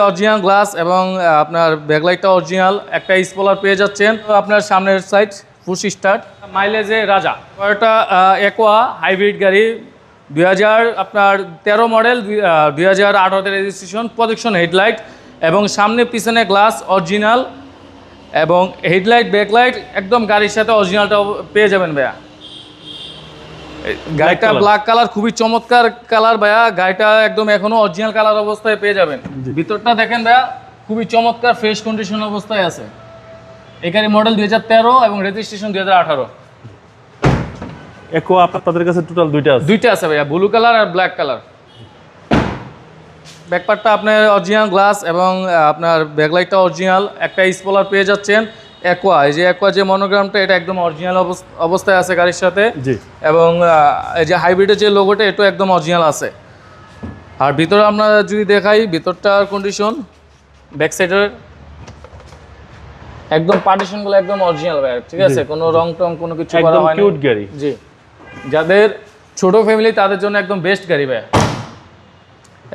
Original glass এবং আপনার ব্যাকলাইটটা original, একটা স্পলার পেয়ে যাচ্ছেন। আপনার সামনের সাইড পুশ স্টার্ট, মাইলেজে রাজা। এটা একোয়া হাইব্রিড গাড়ি 2013 মডেল, 2018 রেজিস্ট্রেশন, প্রজেকশন হেডলাইট এবং সামনে পিছনে গ্লাস অরিজিনাল এবং হেডলাইট ব্যাকলাইট একদম গাড়ির সাথে অরিজিনালটা পেয়ে যাবেন ভাইয়া। গাড়িটা ব্ল্যাক কালার, খুবই চমৎকার কালার ভাইয়া। গাড়িটা একদম এখনো অরিজিনাল কালার অবস্থায় পেয়ে যাবেন। ভিতরটা দেখেন ভাইয়া, খুবই চমৎকার ফ্রেশ কন্ডিশন অবস্থায় আছে। এই গাড়ি মডেল 2013 এবং রেজিস্ট্রেশন 2018। একোয়া আপনাদের কাছে টোটাল দুইটা আছে ভাইয়া, ব্লু কালার আর ব্ল্যাক কালার। ব্যাকপার্টটা আপনার অরিজিনাল গ্লাস এবং আপনার ব্যাকলাইটটা অরিজিনাল, একটা স্পলার পেয়ে যাচ্ছেন। একোয়া, এই যে একোয়া যে মনোগ্রামটা, এটা একদম অরিজিনাল অবস্থায় আছে গাড়ির সাথে। জি। এবং এই যে হাইব্রিডের যে লোগোটা, এটা একদম অরিজিনাল আছে। আর ভিতরে আমরা যদি দেখাই, ভিতরটার কন্ডিশন, ব্যাক সাইডের একদম পার্টিশনগুলো একদম অরিজিনাল ভাই, ঠিক আছে? কোনো রং টং কোনো কিছু করা হয়নি। কিউট গাড়ি। জি, যাদের ছোট ফ্যামিলি তাদের জন্য একদম বেস্ট গাড়ি ভাই।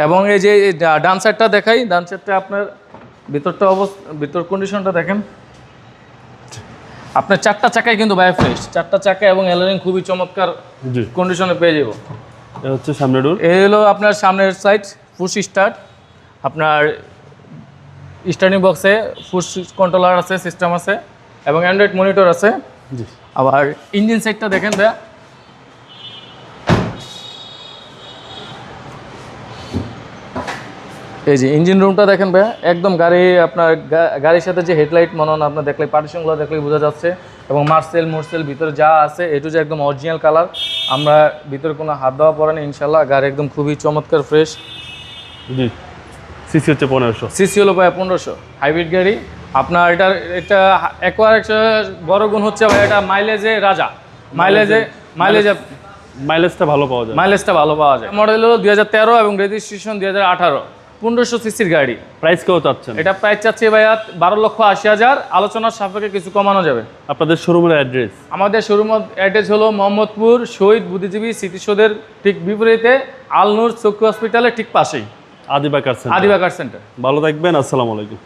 এবং এই যে ডান সাইডটা দেখাই, ডান সাইডটা আপনার ভিতর কন্ডিশনটা দেখেন। আপনার চারটা চাকায় কিন্তু ভাই ফ্রেশ, চারটা চাকা এবং এলোরিং খুবই চমৎকার কন্ডিশনে পেয়ে যাব। এটা হচ্ছে সামনের ডোর, এই হলো আপনার সামনের সাইড পুশ স্টার্ট। আপনার স্টার্টিং বক্সে পুশ কন্ট্রোলার আছে, সিস্টেম আছে এবং অ্যান্ড্রয়েড মনিটর আছে। জি। আবার ইঞ্জিন সাইডটা দেখেন ভাইয়া, এই যে ইঞ্জিন রুমটা দেখেন ভাইয়া, একদম গাড়ি আপনার গাড়ির সাথে যে হেডলাইট মনে হয় আপনার দেখলে, পার্টিশনগুলো দেখলে বোঝা যাচ্ছে। এবং মোরসেল ভিতরে যা আছে এটু যে একদম অরিজিনাল কালার, আমরা ভিতরে কোনো হাত দেওয়া পড়ে না ইনশাল্লাহ। গাড়ি একদম খুবই চমৎকার ফ্রেশ। জি। সিসি হচ্ছে 1500, সিসি হলো ভাইয়া 1500, হাইব্রিড গাড়ি। আপনার এটা একবার বড় গুণ হচ্ছে ভাই, এটা মাইলেজে রাজা। মাইলেজটা ভালো পাওয়া যায়। মডেল হলো 2013 এবং রেজিস্ট্রেশন 2018, 1500 সিসির গাড়ি। প্রাইস কেউ চাচ্ছেন? এটা প্রাইস চাচ্ছি ভাইয়া 12,80,000, আলোচনার সাপেক্ষে কিছু কমানো যাবে। আপনাদের শোরুমের অ্যাড্রেস? আমাদের শোরুমের অ্যাড্রেস হলো মোহাম্মদপুর শহীদ বুদ্ধিজীবী স্মৃতিসৌধের ঠিক বিপরীতে, আলনুর চক্ষু হসপিটালের ঠিক পাশেই, আদিবা কার সেন্টার। সেন্টার। ভালো থাকবেন, আসসালামু আলাইকুম।